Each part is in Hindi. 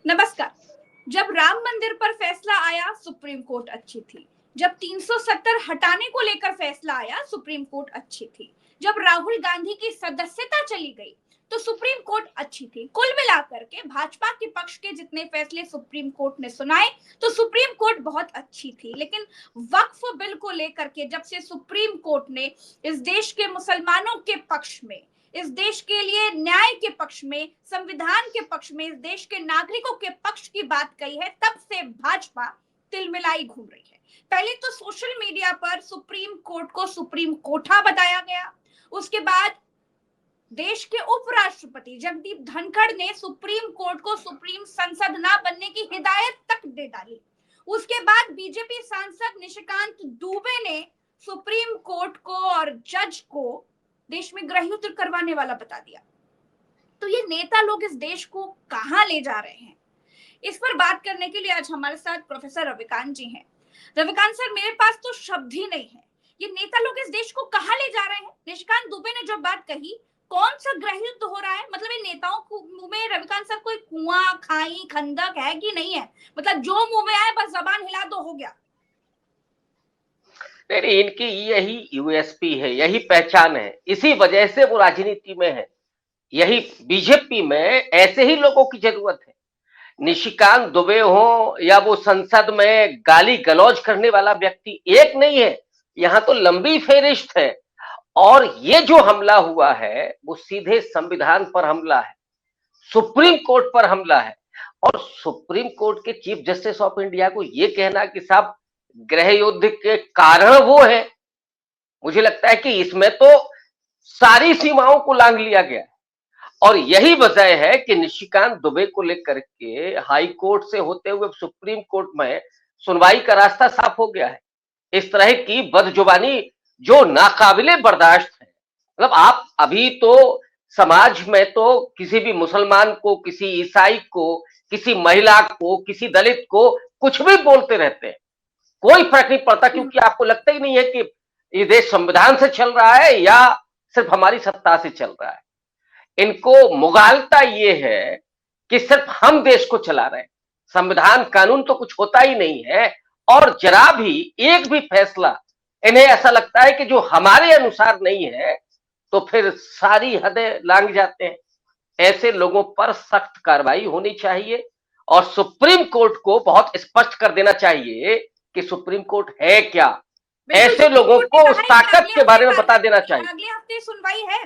नमस्कार। जब राम मंदिर पर फैसला आया, सुप्रीम कोर्ट अच्छी थी। जब 370 हटाने को लेकर फैसला आया, सुप्रीम कोर्ट अच्छी थी। जब राहुल गांधी की सदस्यता चली गई तो सुप्रीम कोर्ट अच्छी थी। कुल मिलाकर के भाजपा के पक्ष के जितने फैसले सुप्रीम कोर्ट ने सुनाए तो सुप्रीम कोर्ट बहुत अच्छी थी। लेकिन वक्फ बिल को लेकर के जब से सुप्रीम कोर्ट ने इस देश के मुसलमानों के पक्ष में, इस देश के लिए न्याय के पक्ष में, संविधान के पक्ष में, इस देश के नागरिकों के पक्ष की बात कही है, तब से भाजपा तिलमिलाई घूम रही है। पहले तो सोशल मीडिया पर सुप्रीम कोर्ट को सुप्रीम कोठा बताया गया। उसके बाद देश के उपराष्ट्रपति जगदीप धनखड़ ने सुप्रीम कोर्ट को सुप्रीम संसद ना बनने की हिदायत तक दे डाली। उसके बाद बीजेपी सांसद निशिकांत दुबे ने सुप्रीम कोर्ट को और जज को देश में गृहयुद्ध करवाने वाला बता दिया। तो ये नेता लोग इस देश को कहां ले जा रहे हैं, इस पर बात करने के लिए आज हमारे साथ प्रोफेसर रविकांत जी हैं। रविकांत सर, मेरे पास तो शब्द ही नहीं है। ये नेता लोग इस देश को कहां ले जा रहे हैं? निशिकांत दुबे ने जो बात कही, कौन सा गृहयुद्ध हो रहा है? मतलब इन नेताओं को मुंह में, रविकांत सर, कोई कुआं, खाई, खंदक है कि नहीं है? मतलब जो मुंह में आए बस जबान हिला दो, हो गया। नहीं, इनकी यही यूएसपी है, यही पहचान है। इसी वजह से वो राजनीति में है। यही बीजेपी में ऐसे ही लोगों की जरूरत है। निशिकांत दुबे हो या वो संसद में गाली गलौज करने वाला व्यक्ति, एक नहीं है, यहां तो लंबी फेरिस्त है। और ये जो हमला हुआ है वो सीधे संविधान पर हमला है, सुप्रीम कोर्ट पर हमला है। और सुप्रीम कोर्ट के चीफ जस्टिस ऑफ इंडिया को ये कहना कि साहब गृह युद्ध के कारण वो है, मुझे लगता है कि इसमें तो सारी सीमाओं को लांघ लिया गया है। और यही वजह है कि निशिकांत दुबे को लेकर के हाई कोर्ट से होते हुए सुप्रीम कोर्ट में सुनवाई का रास्ता साफ हो गया है। इस तरह की बदजुबानी जो नाकाबिले बर्दाश्त है, मतलब आप अभी तो समाज में तो किसी भी मुसलमान को, किसी ईसाई को, किसी महिला को, किसी दलित को कुछ भी बोलते रहते हैं, कोई फर्क नहीं पड़ता, क्योंकि आपको लगता ही नहीं है कि ये देश संविधान से चल रहा है या सिर्फ हमारी सत्ता से चल रहा है। इनको मुगालता ये है कि सिर्फ हम देश को चला रहे हैं, संविधान कानून तो कुछ होता ही नहीं है। और जरा भी एक भी फैसला इन्हें ऐसा लगता है कि जो हमारे अनुसार नहीं है तो फिर सारी हदें लांघ जाते हैं। ऐसे लोगों पर सख्त कार्रवाई होनी चाहिए और सुप्रीम कोर्ट को बहुत स्पष्ट कर देना चाहिए कि सुप्रीम कोर्ट है क्या। ऐसे लोगों को उस ताकत के बारे में बता देना चाहिए। अगले हफ्ते सुनवाई है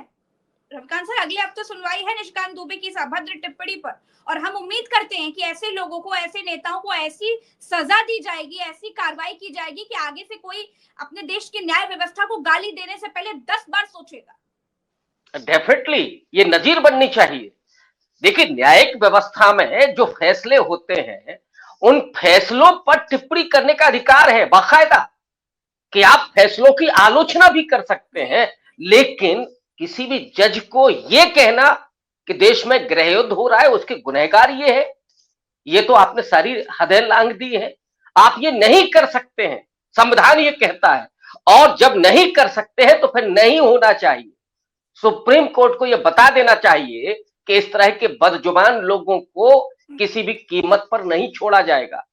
रविकांत सर, अगले हफ्ते सुनवाई है निशिकांत दुबे की इस अभद्र टिप्पणी पर, और हम उम्मीद करते हैं कि ऐसे लोगों को, ऐसे नेताओं को ऐसी सजा दी जाएगी, ऐसी कार्रवाई की जाएगी कि आगे से कोई अपने देश की न्याय व्यवस्था को गाली देने से पहले 10 बार सोचेगा। डेफिनेटली ये नजीर बननी चाहिए। देखिए, न्यायिक व्यवस्था में जो फैसले होते हैं उन फैसलों पर टिप्पणी करने का अधिकार है बाकायदा, कि आप फैसलों की आलोचना भी कर सकते हैं। लेकिन किसी भी जज को यह कहना कि देश में गृहयुद्ध हो रहा है, उसके गुनहगार ये है, ये तो आपने सारी हदें लांघ दी है। आप ये नहीं कर सकते हैं, संविधान ये कहता है। और जब नहीं कर सकते हैं तो फिर नहीं होना चाहिए। सुप्रीम कोर्ट को यह बता देना चाहिए कि इस तरह के बदजुबान लोगों को किसी भी कीमत पर नहीं छोड़ा जाएगा।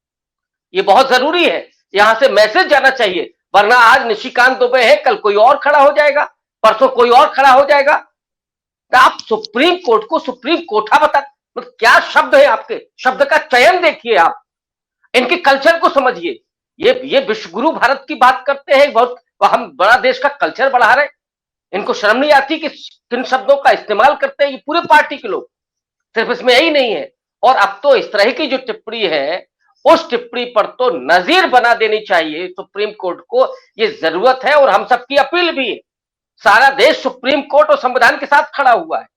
ये बहुत जरूरी है, यहां से मैसेज जाना चाहिए। वरना आज निशिकांत दुबे है, कल कोई और खड़ा हो जाएगा, परसों कोई और खड़ा हो जाएगा। तो आप सुप्रीम कोर्ट को सुप्रीम कोठा बता, मतलब क्या शब्द है आपके, शब्द का चयन देखिए आप, इनके कल्चर को समझिए। ये विश्वगुरु भारत की बात करते हैं, बहुत हम बड़ा देश का कल्चर बढ़ा रहे हैं। इनको शर्म नहीं आती कि किन शब्दों का इस्तेमाल करते हैं ये पूरे पार्टी के लोग, सिर्फ इसमें यही नहीं है। और अब तो इस तरह की जो टिप्पणी है, उस टिप्पणी पर तो नजीर बना देनी चाहिए सुप्रीम कोर्ट को, ये जरूरत है। और हम सबकी अपील भी है, सारा देश सुप्रीम कोर्ट और संविधान के साथ खड़ा हुआ है।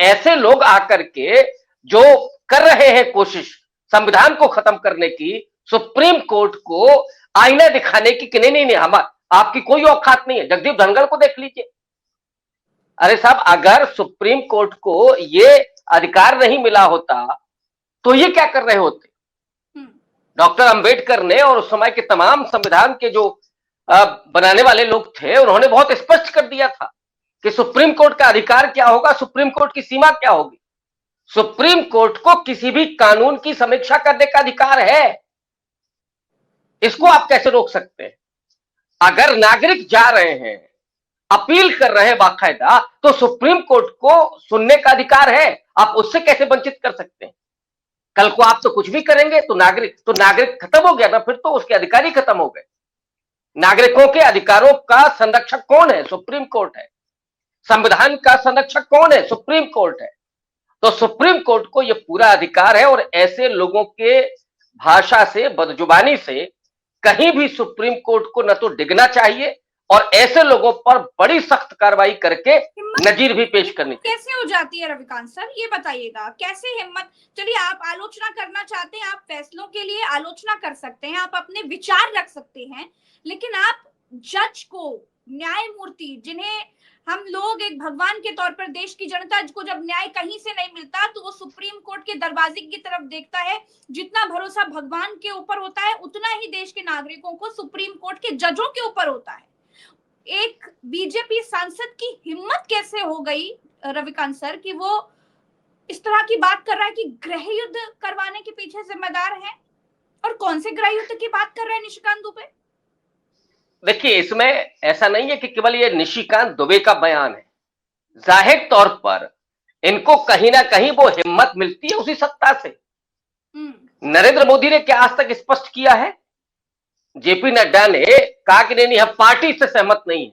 ऐसे लोग आकर के जो कर रहे हैं कोशिश संविधान को खत्म करने की, सुप्रीम कोर्ट को आईना दिखाने की कि नहीं नहीं नहीं, हम आपकी कोई औकात नहीं है। जगदीप धनखड़ को देख लीजिए। अरे साहब, अगर सुप्रीम कोर्ट को ये अधिकार नहीं मिला होता तो ये क्या कर रहे होते? डॉक्टर अंबेडकर ने और उस समय के तमाम संविधान के जो बनाने वाले लोग थे, उन्होंने बहुत स्पष्ट कर दिया था कि सुप्रीम कोर्ट का अधिकार क्या होगा, सुप्रीम कोर्ट की सीमा क्या होगी। सुप्रीम कोर्ट को किसी भी कानून की समीक्षा करने का अधिकार है। इसको आप कैसे रोक सकते हैं? अगर नागरिक जा रहे हैं, अपील कर रहे हैं बाकायदा, तो सुप्रीम कोर्ट को सुनने का अधिकार है। आप उससे कैसे वंचित कर सकते हैं? कल को आप तो कुछ भी करेंगे तो नागरिक खत्म हो गया ना, फिर तो उसके अधिकार ही खत्म हो गए। नागरिकों के अधिकारों का संरक्षक कौन है? सुप्रीम कोर्ट है। संविधान का संरक्षक कौन है? सुप्रीम कोर्ट है। तो सुप्रीम कोर्ट को यह पूरा अधिकार है, और ऐसे लोगों के भाषा से, बदजुबानी से कहीं भी सुप्रीम कोर्ट को न तो डिगना चाहिए, और ऐसे लोगों पर बड़ी सख्त कार्रवाई करके नजीर भी पेश करनी चाहिए। कैसे हो जाती है रविकांत सर, ये बताइएगा, कैसे हिम्मत? चलिए, आप आलोचना करना चाहते हैं, आप फैसलों के लिए आलोचना कर सकते हैं, आप अपने विचार रख सकते हैं, लेकिन आप जज को, न्यायमूर्ति, जिन्हें हम लोग एक भगवान के तौर पर, देश की जनता को जब न्याय कहीं से नहीं मिलता तो वो सुप्रीम कोर्ट के दरवाजे की तरफ देखता है। जितना भरोसा भगवान के ऊपर होता है, उतना ही देश के नागरिकों को सुप्रीम कोर्ट के जजों के ऊपर होता है। एक बीजेपी सांसद की हिम्मत कैसे हो गई रविकांत सर कि वो इस तरह की बात कर रहा है कि गृह युद्ध करवाने के पीछे जिम्मेदार है? और कौन से गृह युद्ध की बात कर रहे हैं निशिकांत दुबे? देखिए, इसमें ऐसा नहीं है कि केवल ये निशिकांत दुबे का बयान है। जाहिर तौर पर इनको कहीं ना कहीं वो हिम्मत मिलती है उसी सत्ता से। नरेंद्र मोदी ने क्या आज तक स्पष्ट किया है? जेपी नड्डा ने कहा कि नहीं, हम पार्टी से सहमत नहीं है,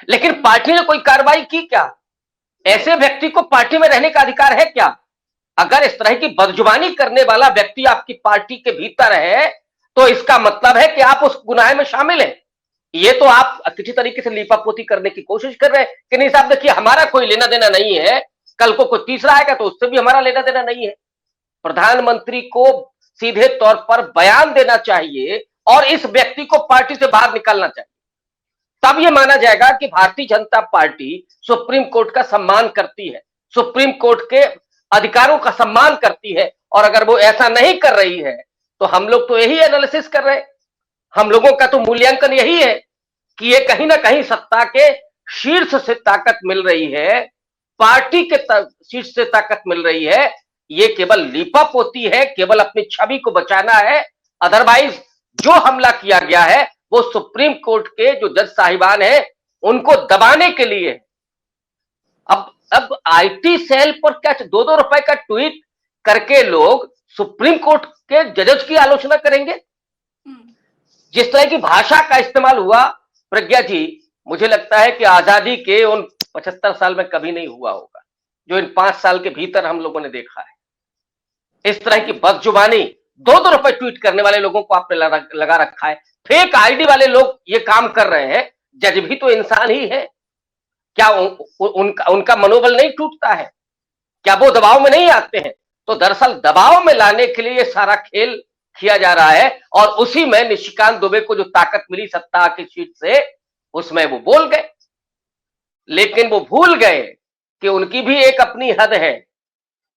लेकिन पार्टी ने कोई कार्रवाई की क्या? ऐसे व्यक्ति को पार्टी में रहने का अधिकार है क्या? अगर इस तरह की बदजुबानी करने वाला व्यक्ति आपकी पार्टी के भीतर है, तो इसका मतलब है कि आप उस गुनाह में शामिल हैं। ये तो आप किसी तरीके से लीपापोती करने की कोशिश कर रहे हैं कि नहीं साहब, देखिए हमारा कोई लेना देना नहीं है, कल को कोई तीसरा आएगा तो उससे भी हमारा लेना देना नहीं है। प्रधानमंत्री को सीधे तौर पर बयान देना चाहिए और इस व्यक्ति को पार्टी से बाहर निकालना चाहिए। तब यह माना जाएगा कि Bharatiya Janata party supreme court का सम्मान करती है, सुप्रीम कोर्ट के अधिकारों का सम्मान करती है। और अगर वो ऐसा नहीं कर रही है तो हम लोग तो यही एनालिसिस कर रहे हैं, हम लोगों का तो मूल्यांकन यही है कि ये कहीं ना कहीं सत्ता के शीर्ष से ताकत मिल रही है, पार्टी के शीर्ष से ताकत मिल रही है। ये केवल लीपापोती है, केवल अपनी छवि को बचाना है। अदरवाइज जो हमला किया गया है वो सुप्रीम कोर्ट के जो जज साहिबान हैं उनको दबाने के लिए। अब आईटी सेल पर क्या 2-2 रुपए का ट्वीट करके लोग सुप्रीम कोर्ट के जजेस की आलोचना करेंगे? जिस तरह की भाषा का इस्तेमाल हुआ प्रज्ञा जी, मुझे लगता है कि आजादी के उन 75 साल में कभी नहीं हुआ होगा जो इन 5 साल के भीतर हम लोगों ने देखा है। इस तरह की बदजुबानी 2-2 रुपए ट्वीट करने वाले लोगों को आपने लगा रखा है। फेक आईडी वाले लोग ये काम कर रहे हैं। जज भी तो इंसान ही है, क्या उनका मनोबल नहीं टूटता है? क्या वो दबाव में नहीं आते हैं? तो दरअसल दबाव में लाने के लिए सारा खेल किया जा रहा है, और उसी में निशिकांत दुबे को जो ताकत मिली सत्ता की सीट से, उसमें वो बोल गए। लेकिन वो भूल गए कि उनकी भी एक अपनी हद है।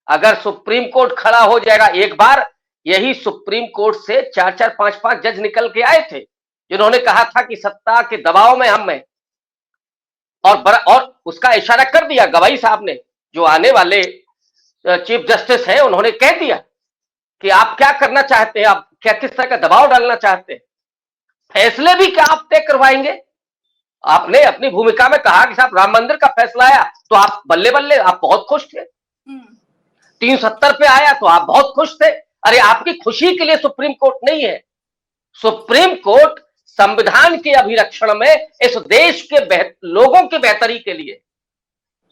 अगर सुप्रीम कोर्ट खड़ा हो जाएगा, एक बार यही सुप्रीम कोर्ट से 4-4, 5-5 जज निकल के आए थे जिन्होंने कहा था कि सत्ता के दबाव में हम हैं, और उसका इशारा कर दिया गवाही साहब ने, जो आने वाले चीफ जस्टिस हैं, उन्होंने कह दिया कि आप क्या करना चाहते हैं, आप क्या किस तरह का दबाव डालना चाहते हैं, फैसले भी क्या आप तय करवाएंगे? आपने अपनी भूमिका में कहा कि साहब राम मंदिर का फैसला आया तो आप बल्ले बल्ले, आप बहुत खुश थे। 370 पे आया तो आप बहुत खुश थे। अरे आपकी खुशी के लिए सुप्रीम कोर्ट नहीं है। सुप्रीम कोर्ट संविधान के अभिरक्षण में इस देश के लोगों की बेहतरी के लिए।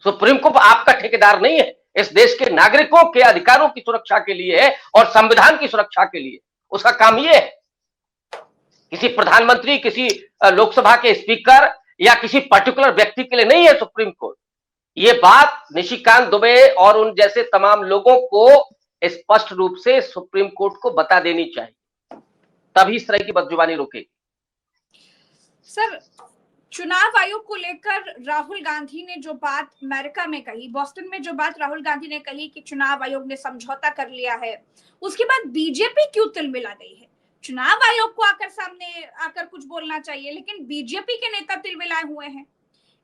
सुप्रीम कोर्ट आपका ठेकेदार नहीं है, इस देश के नागरिकों के अधिकारों की सुरक्षा के लिए है और संविधान की सुरक्षा के लिए। उसका काम यह है, किसी प्रधानमंत्री, किसी लोकसभा के स्पीकर या किसी पर्टिकुलर व्यक्ति के लिए नहीं है सुप्रीम कोर्ट। ये बात निशिकांत दुबे और उन जैसे तमाम लोगों को स्पष्ट रूप से सुप्रीम कोर्ट को बता देनी चाहिए, तभी इस तरह की बदजुबानी रुकेगी। सर, चुनाव आयोग को लेकर राहुल गांधी ने जो बात अमेरिका में कही, बॉस्टन में जो बात राहुल गांधी ने कही कि चुनाव आयोग ने समझौता कर लिया है, उसके बाद बीजेपी क्यों तिलमिला गई है? चुनाव आयोग को आकर सामने आकर कुछ बोलना चाहिए, लेकिन बीजेपी के नेता तिलमिलाए हुए हैं।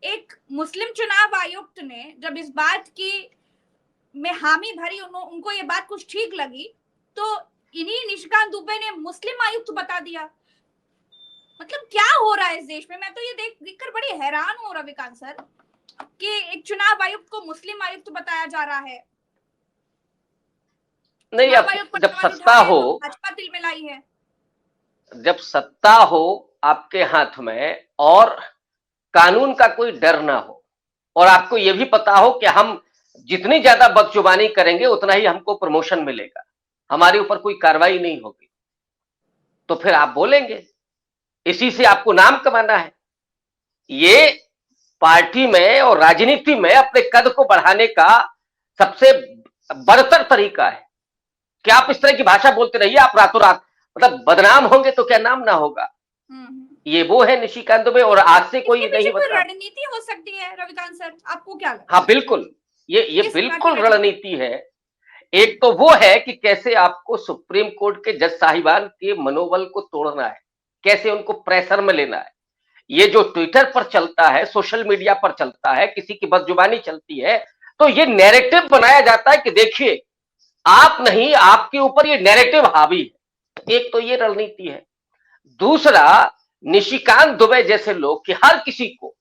एक मुस्लिम चुनाव आयुक्त ने जब इस बात की में हामी भरी, उनको ये बात कुछ ठीक लगी, तो इन्हीं निशिकांत दुबे ने मुस्लिम आयुक्त बता दिया। मतलब क्या हो रहा है इस देश में? मैं तो ये देखकर बड़ी हैरान हूँ रविकांत सर, कि एक चुनाव आयुक्त को मुस्लिम आयुक्त बताया जा रहा है। नहीं, चुनाव अब आयोग पर जब सवाल सत्ता उठा रहे हैं हो, तो भाजपा तिल में लाई है। जब सत्ता हो आपके हाथ में और कानून का कोई डर ना हो, और आपको यह भी पता हो कि हम जितनी ज्यादा बदजुबानी करेंगे उतना ही हमको प्रमोशन मिलेगा, हमारे ऊपर कोई कार्रवाई नहीं होगी, तो फिर आप बोलेंगे, इसी से आपको नाम कमाना है। ये पार्टी में और राजनीति में अपने कद को बढ़ाने का सबसे बदतर तरीका है कि आप इस तरह की भाषा बोलते रहिए, आप रातों रात मतलब बदनाम होंगे तो क्या नाम ना होगा। ये वो है निशिकांत दुबे, और आज से कोई इसके नहीं पीछे कोई बदनाम। रणनीति हो सकती है रविकांत सर, आपको क्या लगता है? हाँ बिल्कुल, ये किस तरह की बिल्कुल रणनीति है। एक तो वो है कि कैसे आपको सुप्रीम कोर्ट के जज साहिबान के मनोबल को तोड़ना है, कैसे उनको प्रेशर में लेना है। ये जो ट्विटर पर चलता है, सोशल मीडिया पर चलता है, किसी की बदजुबानी चलती है, तो ये नैरेटिव बनाया जाता है कि देखिए आप नहीं, आपके ऊपर ये नैरेटिव हावी है। एक तो ये रणनीति है। दूसरा, निशिकांत दुबे जैसे लोग कि हर किसी को,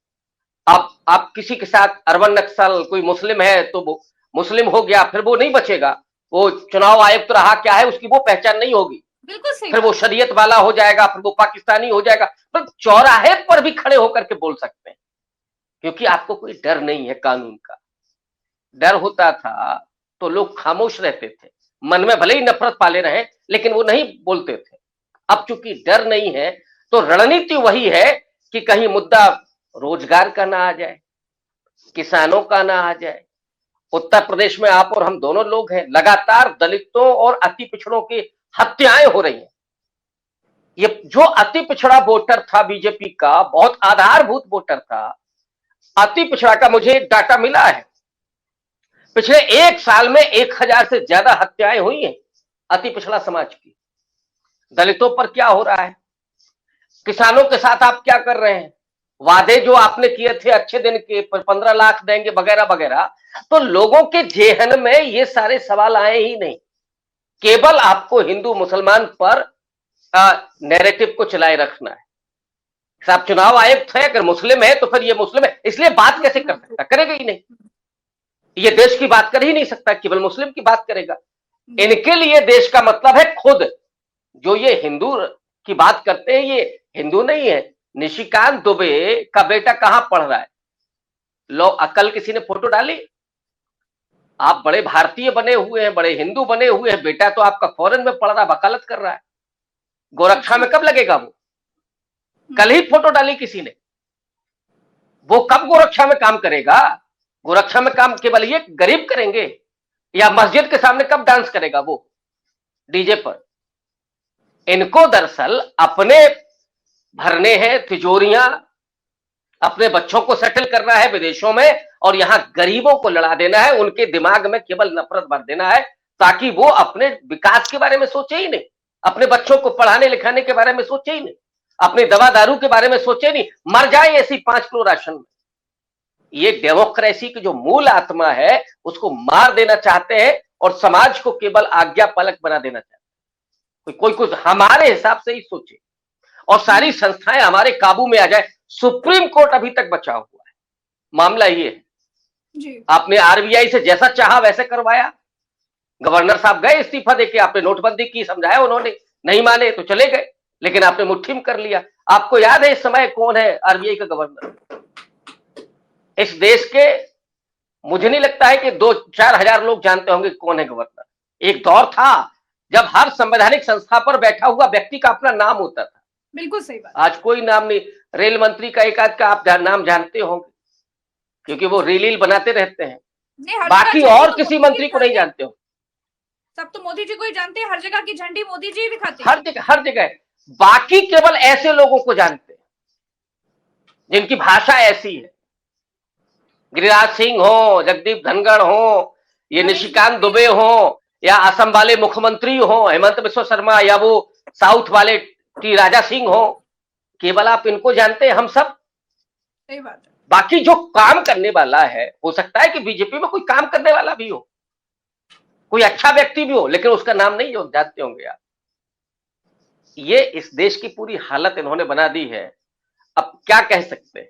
आप किसी के साथ अरबन नक्सल, कोई मुस्लिम है तो वो मुस्लिम हो गया, फिर वो नहीं बचेगा, वो चुनाव आयुक्त तो रहा क्या है उसकी वो पहचान नहीं होगी, बिल्कुल सही, फिर वो शरीयत वाला हो जाएगा, फिर वो पाकिस्तानी हो जाएगा, पर चौराहे पर भी खड़े होकर के बोल सकते हैं, क्योंकि आपको कोई डर नहीं है कानून का। डर होता था तो लोग खामोश रहते थे, मन में भले ही नफरत पाले रहे लेकिन वो नहीं बोलते थे। अब चूंकि डर नहीं है तो रणनीति वही है कि कहीं मुद्दा रोजगार का ना आ जाए, किसानों का ना आ जाए। उत्तर प्रदेश में आप और हम दोनों लोग हैं, लगातार दलितों और अति पिछड़ों की हत्याएं हो रही हैं। ये जो अति पिछड़ा वोटर था बीजेपी का, बहुत आधारभूत वोटर था, अति पिछड़ा का मुझे डाटा मिला है, पिछले एक साल में 1000 से ज्यादा हत्याएं हुई हैं अति पिछड़ा समाज की। दलितों पर क्या हो रहा है, किसानों के साथ आप क्या कर रहे हैं, वादे जो आपने किए थे अच्छे दिन के 15 लाख देंगे वगैरह वगैरह, तो लोगों के जेहन में ये सारे सवाल आए ही नहीं। केवल आपको हिंदू मुसलमान पर नैरेटिव को चलाए रखना है। साहब चुनाव आयुक्त है, अगर मुस्लिम है तो फिर ये मुस्लिम है, इसलिए बात कैसे कर सकता, करेगा ही नहीं। ये देश की बात कर ही नहीं सकता, केवल मुस्लिम की बात करेगा। इनके लिए देश का मतलब है खुद। जो ये हिंदू की बात करते हैं ये हिंदू नहीं है। निशिकांत दुबे का बेटा कहां पढ़ रहा है, लो अकल किसी ने फोटो डाली? आप बड़े भारतीय बने हुए हैं, बड़े हिंदू बने हुए हैं, बेटा तो आपका फॉरेन में पढ़ रहा, वकालत कर रहा है। गोरक्षा में कब लगेगा वो? कल ही फोटो डाली किसी ने, वो कब गोरक्षा में काम करेगा? गोरक्षा में काम केवल ये गरीब करेंगे, या मस्जिद के सामने कब डांस करेगा वो डीजे पर? इनको दरअसल अपने भरने हैं तिजोरियां, अपने बच्चों को सेटल करना है विदेशों में, और यहां गरीबों को लड़ा देना है, उनके दिमाग में केवल नफरत भर देना है, ताकि वो अपने विकास के बारे में सोचे ही नहीं, अपने बच्चों को पढ़ाने लिखाने के बारे में सोचे ही नहीं, अपनी दवा दारू के बारे में सोचे नहीं, मर जाए ऐसी 5 किलो राशन में। ये डेमोक्रेसी की जो मूल आत्मा है उसको मार देना चाहते हैं, और समाज को केवल आज्ञा पालक बना देना चाहते हैं। कोई कुछ हमारे हिसाब से ही सोचे और सारी संस्थाएं हमारे काबू में आ जाए। सुप्रीम कोर्ट अभी तक बचा हुआ है। मामला ये है जी। आपने आरबीआई से जैसा चाहा वैसे करवाया, गवर्नर साहब गए इस्तीफा देके, आपने नोटबंदी की, समझाया उन्होंने, नहीं माने तो चले गए, लेकिन आपने मुट्ठी में कर लिया। आपको याद है इस समय कौन है आरबीआई का गवर्नर? इस देश के मुझे नहीं लगता है कि 2-4 हजार लोग जानते होंगे कौन है गवर्नर। एक दौर था जब हर संवैधानिक संस्था पर बैठा हुआ व्यक्ति का अपना नाम होता था। बिल्कुल सही बात। आज कोई नाम नहीं। रेल मंत्री का एक आध का आप नाम जानते होंगे, क्योंकि वो रील बनाते रहते हैं, बाकी और किसी मंत्री को नहीं जानते हो। सब तो मोदी जी को ही जानते हैं, हर जगह की झंडी मोदी जी दिखाते हैं, हर जगह। बाकी केवल ऐसे लोगों को जानते हैं जिनकी भाषा ऐसी है। गिरिराज सिंह हो, जगदीप धनखड़ हो, ये निशिकांत दुबे हो, या असम वाले मुख्यमंत्री हो हेमंत बिश्व शर्मा, या वो साउथ वाले टी राजा सिंह हो, केवल आप इनको जानते हैं। हम सब सही बात है। बाकी जो काम करने वाला है, हो सकता है कि बीजेपी में कोई काम करने वाला भी हो, कोई अच्छा व्यक्ति भी हो, लेकिन उसका नाम नहीं जो जानते होंगे आप। ये इस देश की पूरी हालत इन्होंने बना दी है। अब क्या कह सकते हैं,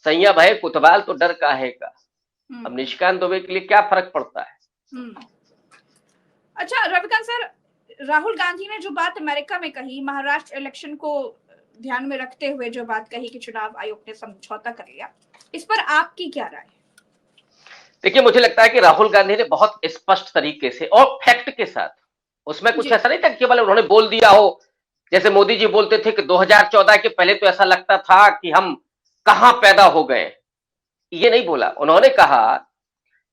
सैया भय कुतवाल तो डर काहे का। अब निशिकांत दुबे के लिए क्या फर्क पड़ता है। अच्छा रविकांत सर, राहुल गांधी ने जो बात अमेरिका में कही, महाराष्ट्र इलेक्शन को ध्यान में रखते हुए जो बात कही कि चुनाव आयोग ने समझौता कर लिया, इस पर आपकी क्या राय है? देखिए, मुझे लगता है कि राहुल गांधी ने बहुत स्पष्ट तरीके से और फैक्ट के साथ, उसमें कुछ ऐसा नहीं था कि केवल उन्होंने बोल दिया हो, जैसे मोदी जी बोलते थे कि 2014 के पहले तो ऐसा लगता था कि हम कहां पैदा हो गए। ये नहीं बोला, उन्होंने कहा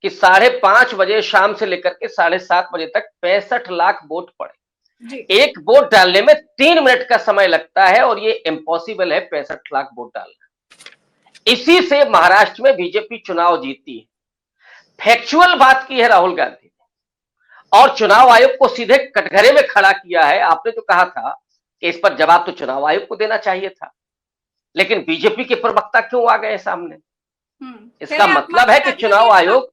कि 5:30 बजे शाम से लेकर के 7:30 बजे तक 65 लाख वोट पड़े। एक वोट डालने में 3 मिनट का समय लगता है और ये इम्पॉसिबल है 65 लाख वोट डालना। इसी से महाराष्ट्र में बीजेपी चुनाव जीती है। फैक्चुअल बात की है राहुल गांधी ने, और चुनाव आयोग को सीधे कटघरे में खड़ा किया है। आपने तो कहा था कि इस पर जवाब तो चुनाव आयोग को देना चाहिए था, लेकिन बीजेपी के प्रवक्ता क्यों आ गए सामने। इसका मतलब है कि चुनाव आयोग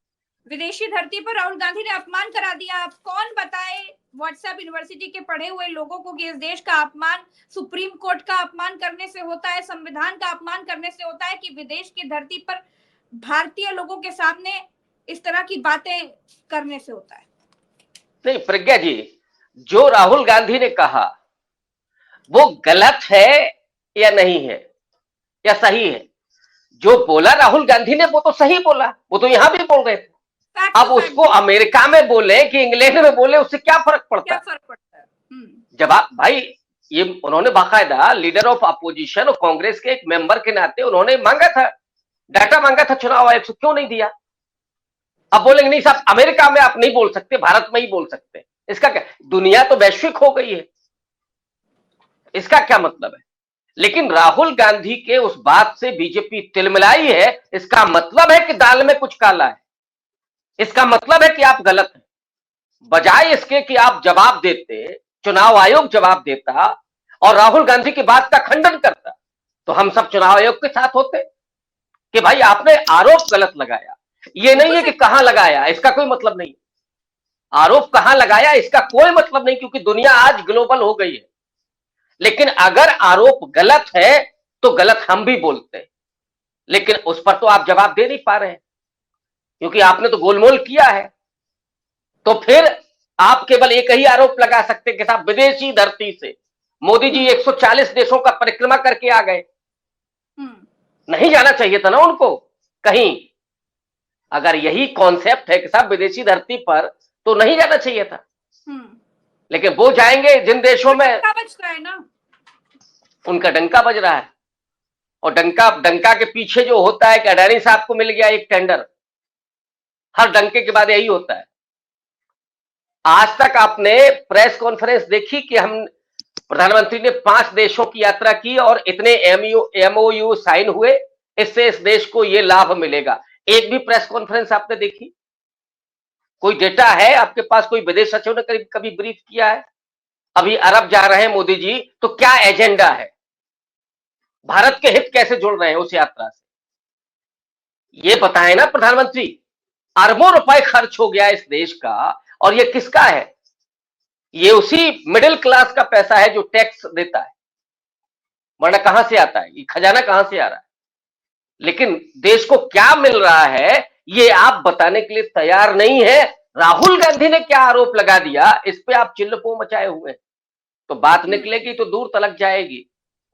विदेशी धरती पर राहुल गांधी ने अपमान करा दिया। आप कौन बताए व्हाट्सएप यूनिवर्सिटी के पढ़े हुए लोगों को कि इस देश का अपमान सुप्रीम कोर्ट का अपमान करने से होता है, संविधान का अपमान करने से होता है, कि विदेश की धरती पर भारतीय लोगों के सामने इस तरह की बातें करने से होता है। नहीं प्रज्ञा जी, जो राहुल गांधी ने कहा वो गलत है या नहीं है या सही है। जो बोला राहुल गांधी ने वो तो सही बोला, वो तो यहां भी बोल रहे थे। अब उसको अमेरिका में बोले कि इंग्लैंड में बोले, उससे क्या फर्क पड़ता है। जवाब भाई, ये उन्होंने बाकायदा लीडर ऑफ अपोजिशन और कांग्रेस के एक मेंबर के नाते उन्होंने मांगा था, डाटा मांगा था चुनाव आयोग से, क्यों नहीं दिया। अब बोलेंगे नहीं साहब अमेरिका में आप नहीं बोल सकते, भारत में ही बोल सकते। इसका क्या, दुनिया तो वैश्विक हो गई है, इसका क्या मतलब है। लेकिन राहुल गांधी के उस बात से बीजेपी तिलमिलाई है, इसका मतलब है कि दाल में कुछ काला है, इसका मतलब है कि आप गलत हैं। बजाय इसके कि आप जवाब देते, चुनाव आयोग जवाब देता और राहुल गांधी की बात का खंडन करता, तो हम सब चुनाव आयोग के साथ होते कि भाई आपने आरोप गलत लगाया। ये नहीं है कि कहां लगाया, इसका कोई मतलब नहीं। आरोप कहां लगाया इसका कोई मतलब नहीं, क्योंकि दुनिया आज ग्लोबल हो गई है। लेकिन अगर आरोप गलत है तो गलत हम भी बोलते हैं, लेकिन उस पर तो आप जवाब दे नहीं पा रहे हैं, क्योंकि आपने तो गोलमोल किया है। तो फिर आप केवल एक ही आरोप लगा सकते हैं कि साहब विदेशी धरती से मोदी जी 140 देशों का परिक्रमा करके आ गए, नहीं जाना चाहिए था ना उनको कहीं। अगर यही कॉन्सेप्ट है कि साहब विदेशी धरती पर, तो नहीं जाना चाहिए था। लेकिन वो जाएंगे जिन देशों में बजता है ना, उनका डंका बज रहा है। और डंका के पीछे जो होता है कि अडानी साहब को मिल गया एक टेंडर, हर डंके के बाद यही होता है। आज तक आपने प्रेस कॉन्फ्रेंस देखी कि हम प्रधानमंत्री ने 5 देशों की यात्रा की और इतने एमओयू साइन हुए, इससे इस देश को ये लाभ मिलेगा। एक भी प्रेस कॉन्फ्रेंस आपने देखी? कोई डेटा है आपके पास? कोई विदेश सचिव ने कभी ब्रीफ किया है? अभी अरब जा रहे हैं मोदी जी, तो क्या एजेंडा है, भारत के हित कैसे जुड़ रहे हैं उस यात्रा से, ये बताएं ना प्रधानमंत्री। अरबों रुपए खर्च हो गया इस देश का, और ये किसका है? ये उसी मिडिल क्लास का पैसा है जो टैक्स देता है, वरना कहां से आता है, ये खजाना कहां से आ रहा है। लेकिन देश को क्या मिल रहा है ये आप बताने के लिए तैयार नहीं है। राहुल गांधी ने क्या आरोप लगा दिया, इस पे आप चिल्लपो मचाए हुए, तो बात निकलेगी तो दूर तलक जाएगी।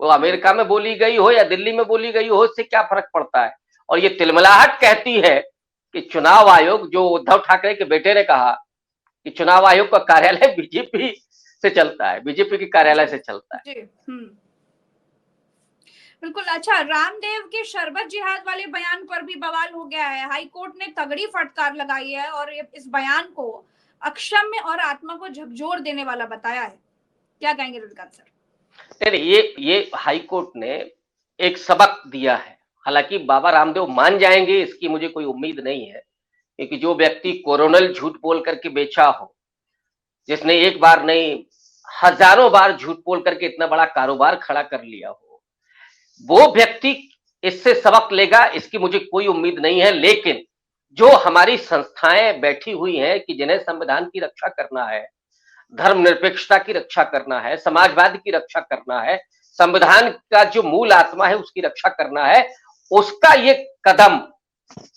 वो अमेरिका में बोली गई हो या दिल्ली में बोली गई हो, इससे क्या फर्क पड़ता है। और ये तिलमिलाहट कहती है कि चुनाव आयोग, जो उद्धव ठाकरे के बेटे ने कहा कि चुनाव आयोग का कार्यालय बीजेपी से चलता है, बीजेपी के कार्यालय से चलता है। बिल्कुल। अच्छा, रामदेव के शरबत जिहाद वाले बयान पर भी बवाल हो गया है। हाई कोर्ट ने तगड़ी फटकार लगाई है और इस बयान को अक्षम्य और आत्मा को झकझोर देने वाला बताया है। क्या कहेंगे रविकांत सर? ये हाई कोर्ट ने एक सबक दिया है। हालांकि बाबा रामदेव मान जाएंगे इसकी मुझे कोई उम्मीद नहीं है, क्योंकि जो व्यक्ति कोरोनल झूठ बोल करके बेचा हो, जिसने एक बार नहीं हजारों बार झूठ बोल करके इतना बड़ा कारोबार खड़ा कर लिया हो, वो व्यक्ति इससे सबक लेगा इसकी मुझे कोई उम्मीद नहीं है। लेकिन जो हमारी संस्थाएं बैठी हुई हैं कि जिन्हें संविधान की रक्षा करना है, धर्मनिरपेक्षता की रक्षा करना है, समाजवाद की रक्षा करना है, संविधान का जो मूल आत्मा है उसकी रक्षा करना है, उसका ये कदम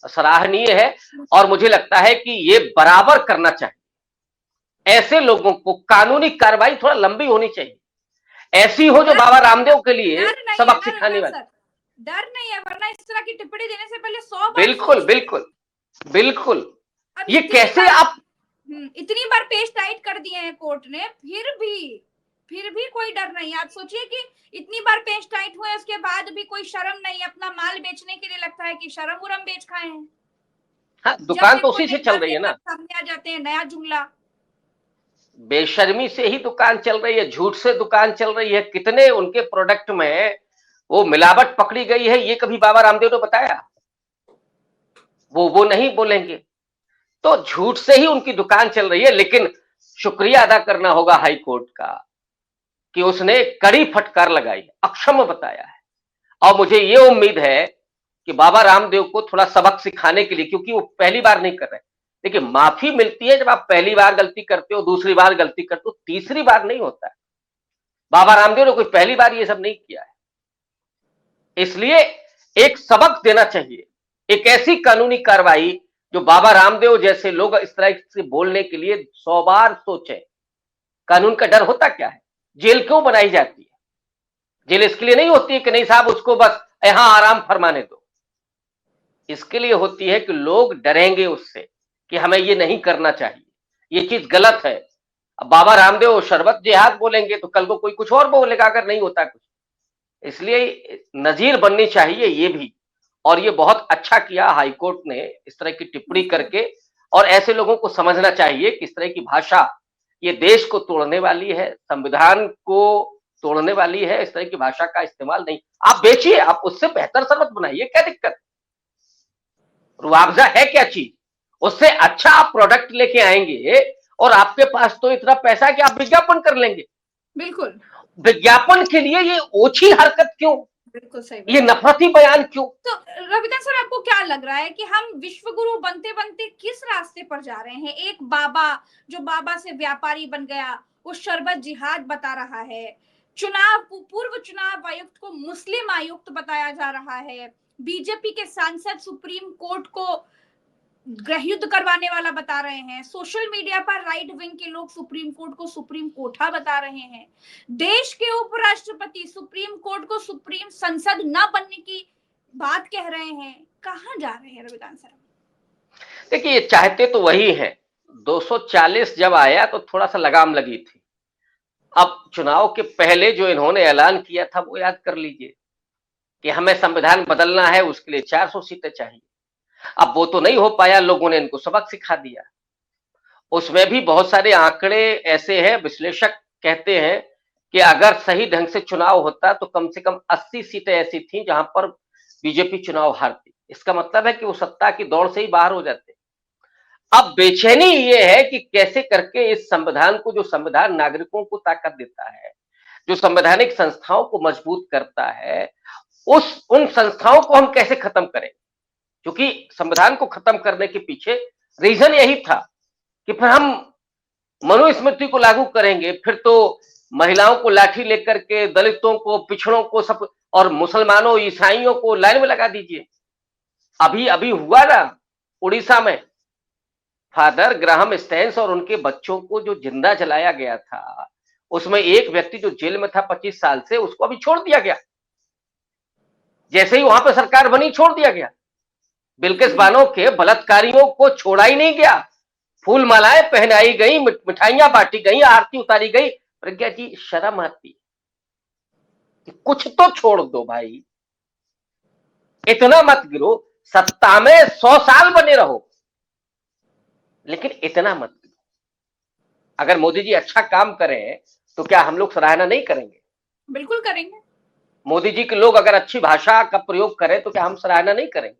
सराहनीय है। और मुझे लगता है कि ये बराबर करना चाहिए। ऐसे लोगों को कानूनी कार्रवाई थोड़ा लंबी होनी चाहिए, ऐसी हो जो बाबा रामदेव के लिए डर नहीं है सबक ना सिखाने रविदास वाली। सर, डर नहीं है, वरना इस तरह की टिप्पणी देने से पहले 100 बार बिल्कुल सोचिए। बिल्कुल बिल्कुल। अब ये कैसे आप इतनी बार पेज टाइट कर दिए हैं कोर्ट ने, फिर भी कोई डर नहीं। आप सोचिए कि इतनी बार पेज टाइट हुए, उसके बाद भी कोई शर्म नहीं, अपना माल बेचने के लिए लगता है कि शर्म उरम बेच खाए हैं। हाँ, जब दुकान तो देखो उसी से चल रही है ना, सामने आ जाते हैं नया जुमला। बेशर्मी से ही दुकान चल रही है, झूठ से दुकान चल रही है। कितने उनके प्रोडक्ट में वो मिलावट पकड़ी गई है, ये कभी बाबा रामदेव ने बताया? वो नहीं बोलेंगे। तो झूठ से ही उनकी दुकान चल रही है। लेकिन शुक्रिया अदा करना होगा हाई कोर्ट का कि उसने कड़ी फटकार लगाई, अक्षम बताया है। और मुझे ये उम्मीद है कि बाबा रामदेव को थोड़ा सबक सिखाने के लिए, क्योंकि वो पहली बार नहीं कर रहे। देखिए, माफी मिलती है जब आप पहली बार गलती करते हो, दूसरी बार गलती करते हो, तीसरी बार नहीं होता है। बाबा रामदेव ने कोई पहली बार ये सब नहीं किया है, इसलिए एक सबक देना चाहिए। एक ऐसी कानूनी कार्रवाई जो बाबा रामदेव जैसे लोग इस तरह से बोलने के लिए 100 बार सोचे। कानून का डर होता क्या है? जेल क्यों बनाई जाती है? जेल इसके लिए नहीं होती है कि नहीं साहब उसको बस यहां आराम फरमाने दो। इसके लिए होती है कि लोग डरेंगे उससे कि हमें ये नहीं करना चाहिए, ये चीज गलत है। अब बाबा रामदेव शरबत जिहाद बोलेंगे तो कल को कोई कुछ और बोलेगा अगर नहीं होता कुछ। इसलिए नजीर बननी चाहिए ये भी। और ये बहुत अच्छा किया हाईकोर्ट ने इस तरह की टिप्पणी करके। और ऐसे लोगों को समझना चाहिए कि इस तरह की भाषा ये देश को तोड़ने वाली है, संविधान को तोड़ने वाली है। इस तरह की भाषा का इस्तेमाल नहीं, आप बेचिए, आप उससे बेहतर शरबत बनाइए, क्या दिक्कत? मुआवजा है क्या चीज? उससे अच्छा आप प्रोडक्ट लेके आएंगे और आपके पास तो इतना पैसा कि आप विज्ञापन कर लेंगे। बिल्कुल, विज्ञापन के लिए ये ओछी हरकत क्यों? बिल्कुल सही, ये नफरती बयान क्यों? तो रविदास सर, आपको क्या लग रहा है कि हम विश्व गुरु बनते बनते किस रास्ते पर जा रहे हैं? एक बाबा जो बाबा से व्यापारी बन गया, वो शरबत जिहाद बता रहा है। पूर्व चुनाव आयुक्त को मुस्लिम आयुक्त बताया जा रहा है। बीजेपी के सांसद सुप्रीम कोर्ट को गृहयुद्ध करवाने वाला बता रहे हैं। सोशल मीडिया पर राइट विंग के लोग सुप्रीम कोर्ट को सुप्रीम कोठा बता रहे हैं। देश के उपराष्ट्रपति सुप्रीम कोर्ट को सुप्रीम संसद न बनने की बात कह रहे हैं। कहां जा रहे हैं रविदास सर? देखिए, ये चाहते तो वही हैं। 240 जब आया तो थोड़ा सा लगाम लगी थी। अब चुनाव के पहले जो इन्होंने ऐलान किया था वो याद कर लीजिए कि हमें संविधान बदलना है, उसके लिए 400 सीटें चाहिए। अब वो तो नहीं हो पाया, लोगों ने इनको सबक सिखा दिया। उसमें भी बहुत सारे आंकड़े ऐसे हैं, विश्लेषक कहते हैं कि अगर सही ढंग से चुनाव होता तो कम से कम 80 सीटें ऐसी थी जहां पर बीजेपी चुनाव हारती। इसका मतलब है कि वो सत्ता की दौड़ से ही बाहर हो जाते। अब बेचैनी ये है कि कैसे करके इस संविधान को, जो संविधान नागरिकों को ताकत देता है, जो संवैधानिक संस्थाओं को मजबूत करता है, उन संस्थाओं को हम कैसे खत्म करें? क्योंकि संविधान को खत्म करने के पीछे रीजन यही था कि फिर हम मनुस्मृति को लागू करेंगे, फिर तो महिलाओं को लाठी लेकर के, दलितों को, पिछड़ों को, सब, और मुसलमानों ईसाइयों को लाइन में लगा दीजिए। अभी अभी हुआ ना उड़ीसा में, फादर ग्राहम स्टैंस और उनके बच्चों को जो जिंदा जलाया गया था, उसमें एक व्यक्ति जो जेल में था 25 साल से, उसको अभी छोड़ दिया गया। जैसे ही वहां पर सरकार बनी, छोड़ दिया गया। बिल्किस बानो के बलात्कारियों को छोड़ा ही नहीं गया। फूल मालाएं पहनाई गई, मिठाइयां बांटी गई, आरती उतारी गई। प्रज्ञा जी, शर्म आती कि कुछ तो छोड़ दो भाई, इतना मत गिरो। सत्ता में 100 साल बने रहो, लेकिन इतना मत गिरो। अगर मोदी जी अच्छा काम करें तो क्या हम लोग सराहना नहीं करेंगे? बिल्कुल करेंगे। मोदी जी के लोग अगर अच्छी भाषा का प्रयोग करें तो क्या हम सराहना नहीं करेंगे?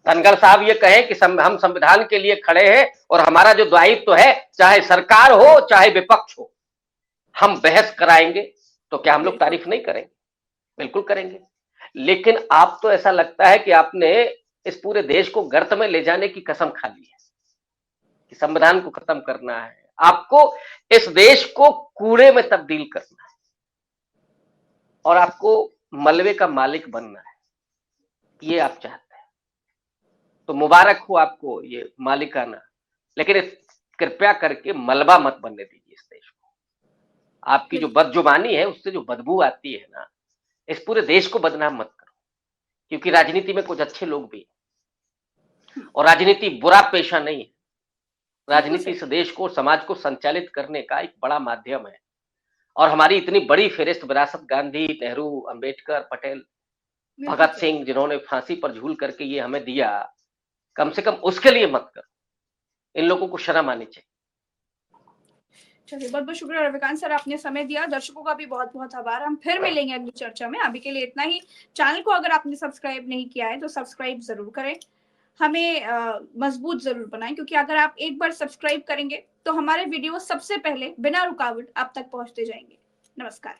धनगर साहब ये कहें कि हम संविधान के लिए खड़े हैं और हमारा जो दायित्व है, चाहे सरकार हो चाहे विपक्ष हो, हम बहस कराएंगे, तो क्या हम लोग तारीफ नहीं करेंगे? बिल्कुल करेंगे। लेकिन आप तो ऐसा लगता है कि आपने इस पूरे देश को गर्त में ले जाने की कसम खा ली है कि संविधान को खत्म करना है, आपको इस देश को कूड़े में तब्दील करना है और आपको मलबे का मालिक बनना है, ये आप चाहते हैं। तो मुबारक हो आपको ये मालिकाना, लेकिन कृपया करके मलबा मत बनने दीजिए इस देश को। आपकी जो बदजुबानी है, उससे जो बदबू आती है ना, इस पूरे देश को बदनाम मत करो, क्योंकि राजनीति में कुछ अच्छे लोग भी हैं और राजनीति बुरा पेशा नहीं है। राजनीति इस देश को, समाज को संचालित करने का एक बड़ा माध्यम है और हमारी इतनी बड़ी फेहरिस्त विरासत, गांधी, नेहरू, अंबेडकर, पटेल, भगत सिंह, जिन्होंने फांसी पर झूल करके ये हमें दिया, कम से कम उसके लिए मत करो। इन लोगों को शर्म आनी चाहिए। चलिए, बहुत बहुत शुक्रिया रविकांत सर, आपने समय दिया। दर्शकों का भी बहुत बहुत आभार। हम फिर मिलेंगे अगली चर्चा में। अभी के लिए इतना ही। चैनल को अगर आपने सब्सक्राइब नहीं किया है तो सब्सक्राइब जरूर करें, हमें मजबूत जरूर बनाएं, क्योंकि अगर आप एक बार सब्सक्राइब करेंगे तो हमारे वीडियो सबसे पहले बिना रुकावट आप तक पहुंचते जाएंगे। नमस्कार।